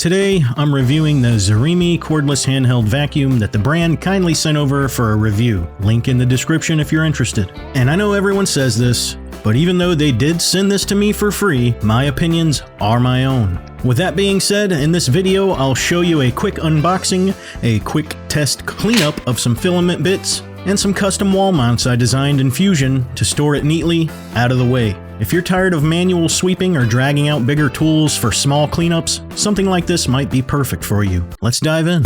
Today, I'm reviewing the Zarimi cordless handheld vacuum that the brand kindly sent over for a review. Link in the description if you're interested. And I know everyone says this, but even though they did send this to me for free, my opinions are my own. With that being said, in this video, I'll show you a quick unboxing, a quick test cleanup of some filament bits, and some custom wall mounts I designed in Fusion to store it neatly out of the way. If you're tired of manual sweeping or dragging out bigger tools for small cleanups, something like this might be perfect for you. Let's dive in.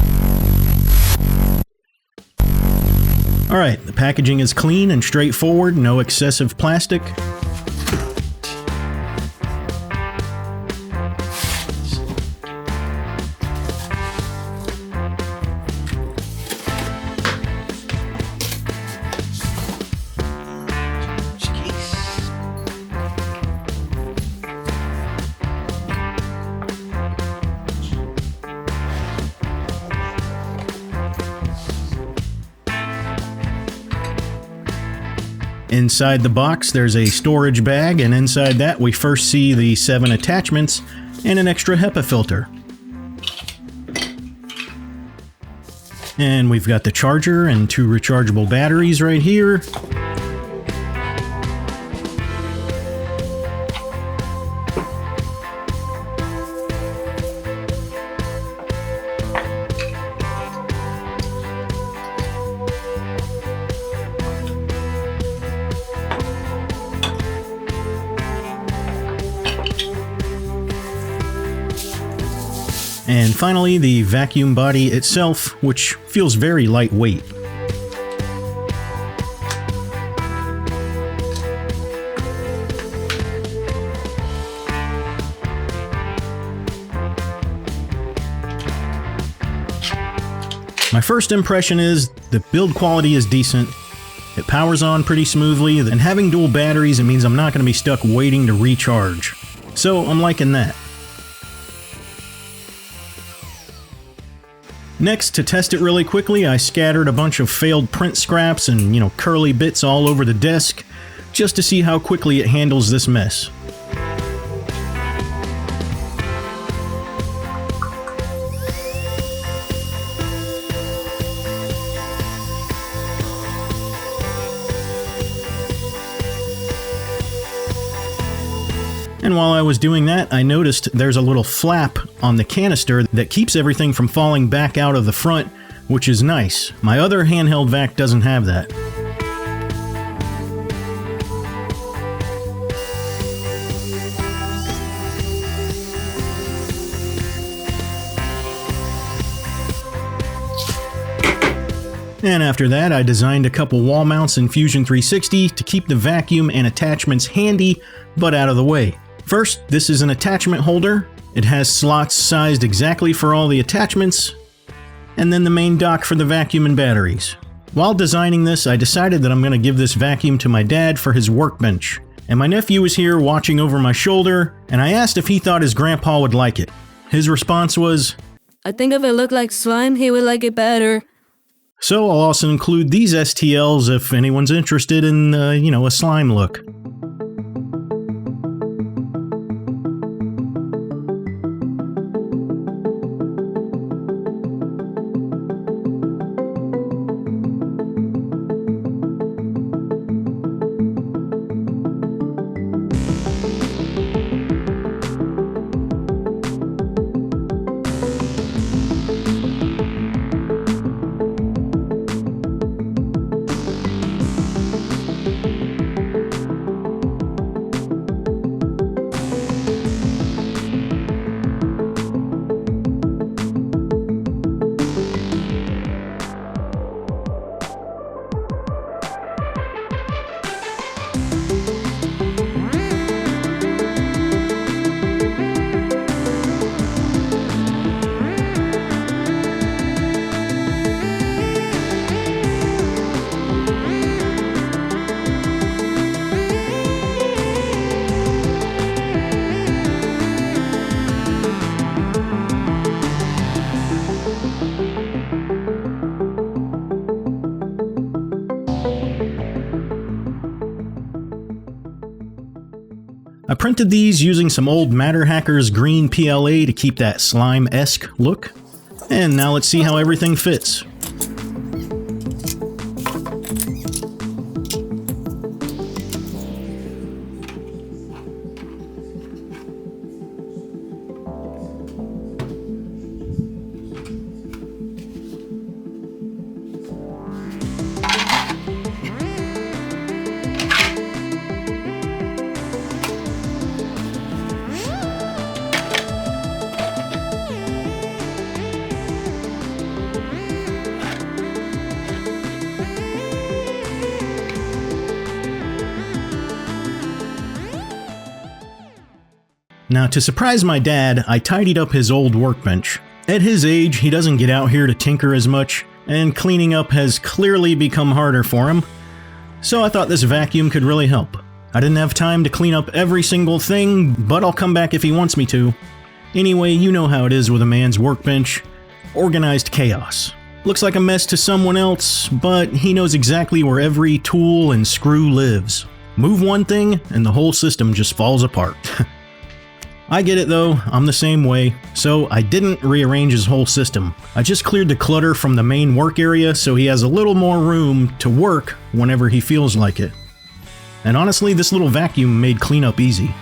Alright, the packaging is clean and straightforward, no excessive plastic. Inside the box, there's a storage bag, and inside that we first see the 7 attachments and an extra HEPA filter. And we've got the charger and 2 rechargeable batteries right here. And finally, the vacuum body itself, which feels very lightweight. My first impression is the build quality is decent. It powers on pretty smoothly, and having dual batteries, it means I'm not going to be stuck waiting to recharge. So I'm liking that. Next, to test it really quickly, I scattered a bunch of failed print scraps and, curly bits all over the desk, just to see how quickly it handles this mess. And while I was doing that, I noticed there's a little flap on the canister that keeps everything from falling back out of the front, which is nice. My other handheld vac doesn't have that. And after that, I designed a couple wall mounts in Fusion 360 to keep the vacuum and attachments handy, but out of the way. First, this is an attachment holder. It has slots sized exactly for all the attachments, and then the main dock for the vacuum and batteries. While designing this, I decided that I'm going to give this vacuum to my dad for his workbench. And my nephew was here watching over my shoulder, and I asked if he thought his grandpa would like it. His response was, "I think if it looked like slime, he would like it better." So I'll also include these STLs if anyone's interested in, a slime look. printed these using some old Matter Hackers green PLA to keep that slime-esque look. And now let's see how everything fits. Now, to surprise my dad, I tidied up his old workbench. At his age, he doesn't get out here to tinker as much, and cleaning up has clearly become harder for him. So I thought this vacuum could really help. I didn't have time to clean up every single thing, but I'll come back if he wants me to. Anyway, you know how it is with a man's workbench. Organized chaos. Looks like a mess to someone else, but he knows exactly where every tool and screw lives. Move one thing, and the whole system just falls apart. I get it though, I'm the same way, so I didn't rearrange his whole system. I just cleared the clutter from the main work area so he has a little more room to work whenever he feels like it. And honestly, this little vacuum made cleanup easy.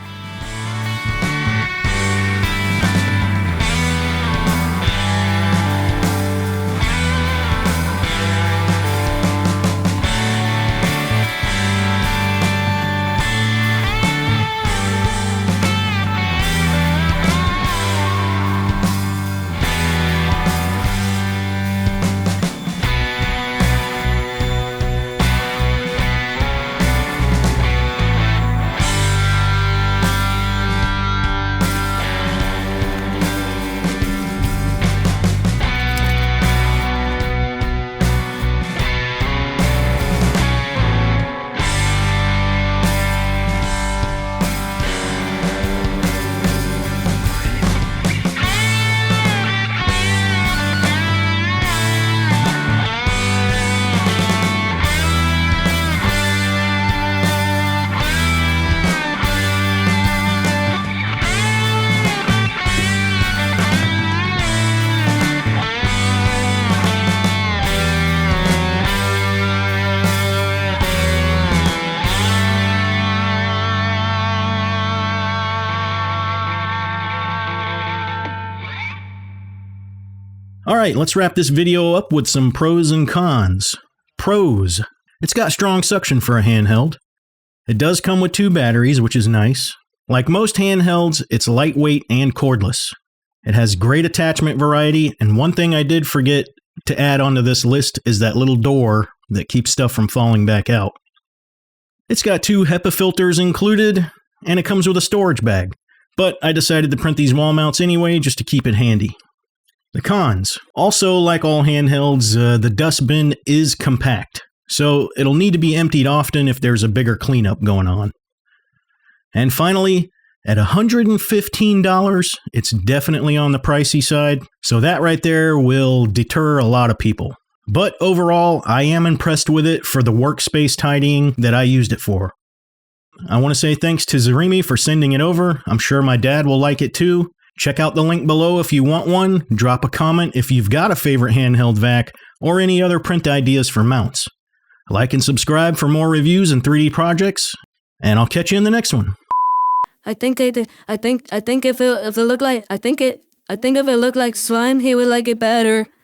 Alright, let's wrap this video up with some pros and cons. Pros. It's got strong suction for a handheld. It does come with 2 batteries, which is nice. Like most handhelds, it's lightweight and cordless. It has great attachment variety, and one thing I did forget to add onto this list is that little door that keeps stuff from falling back out. It's got 2 HEPA filters included, and it comes with a storage bag. But I decided to print these wall mounts anyway, just to keep it handy. The cons. Also, like all handhelds, the dustbin is compact, so it'll need to be emptied often if there's a bigger cleanup going on. And finally, at $115, it's definitely on the pricey side, so that right there will deter a lot of people. But overall, I am impressed with it for the workspace tidying that I used it for. I want to say thanks to Zarimi for sending it over. I'm sure my dad will like it too. Check out the link below if you want one. Drop a comment if you've got a favorite handheld vac or any other print ideas for mounts. Like and subscribe for more reviews and 3D projects, and I'll catch you in the next one. I think if it looked like slime, he would like it better.